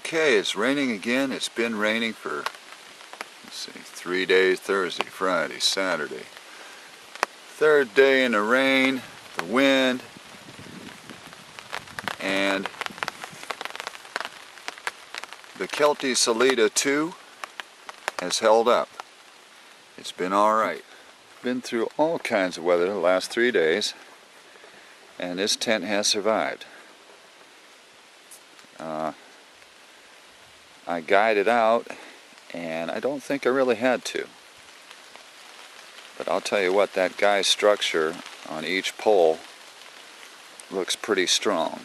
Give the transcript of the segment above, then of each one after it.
Okay, it's raining again. It's been raining for, let's see, 3 days, Thursday, Friday, Saturday. Third day in the rain, the wind, and the Kelty Salida 2 has held up. It's been alright. Been through all kinds of weather the last 3 days, and this tent has survived. I guided out, and I don't think I really had to. But I'll tell you what, that guy structure on each pole looks pretty strong.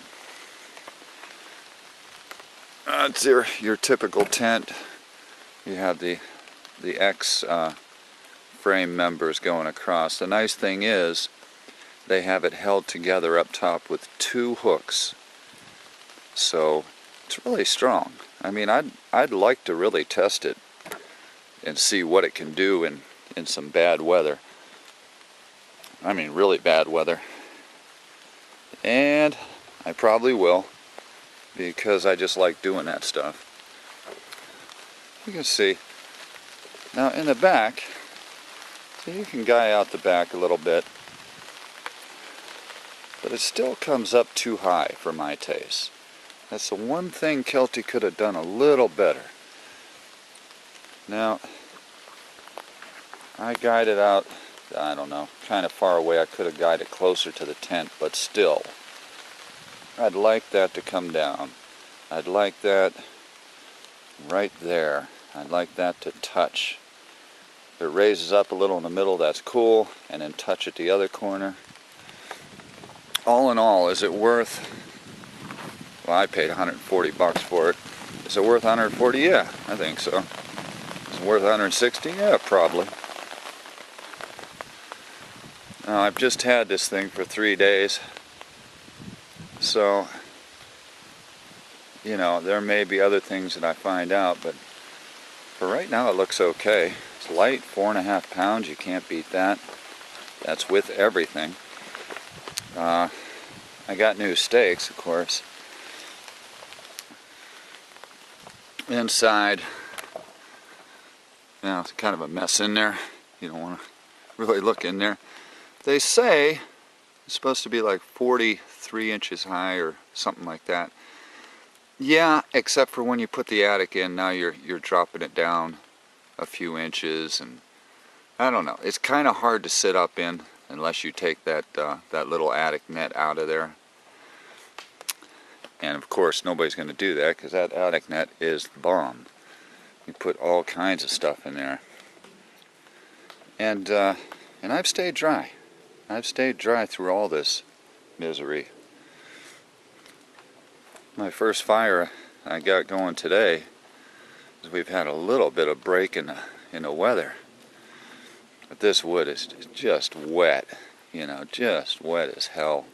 It's your typical tent. You have the X frame members going across. The nice thing is they have it held together up top with 2 hooks. So it's really strong. I mean, I'd like to really test it and see what it can do in some bad weather. I mean, really bad weather. And I probably will, because I just like doing that stuff. You can see. Now in the back, so you can guy out the back a little bit, but it still comes up too high for my taste. That's the one thing Kelty could have done a little better. Now, I guided out, I don't know, kind of far away. I could have guided closer to the tent, but still, I'd like that to come down. I'd like that right there. I'd like that to touch. If it raises up a little in the middle, that's cool, and then touch at the other corner. All in all, is it worth, well, I paid 140 bucks for it. Is it worth 140? Yeah, I think so. Is it worth 160? Yeah, probably. Now, I've just had this thing for 3 days, so, you know, there may be other things that I find out, but for right now it looks okay. It's light, 4.5 pounds, you can't beat that. That's with everything. I got new stakes, of course. Inside, now it's kind of a mess in there. You don't want to really look in there. They say it's supposed to be like 43 inches high or something like that. Yeah, except for when you put the attic in, now you're dropping it down a few inches, and I don't know. It's kind of hard to sit up in unless you take that little attic net out of there. And of course, nobody's going to do that because that attic net is the bomb. You put all kinds of stuff in there, and I've stayed dry. I've stayed dry through all this misery. My first fire I got going today is we've had a little bit of break in the weather, but this wood is just wet, you know, just wet as hell.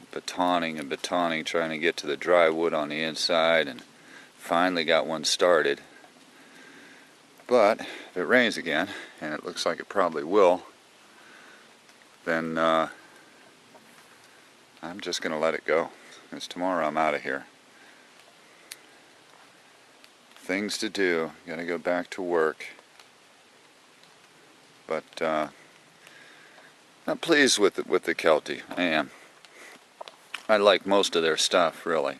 Betoning and betoning, trying to get to the dry wood on the inside, and finally got one started. But if it rains again, and it looks like it probably will, then I'm just going to let it go. Because tomorrow I'm out of here. Things to do. Got to go back to work. But I'm pleased with the Kelty. I am. I like most of their stuff, really.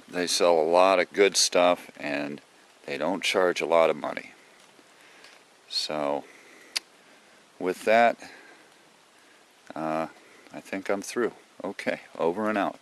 They sell a lot of good stuff, and they don't charge a lot of money. So, with that, I think I'm through. Okay, over and out.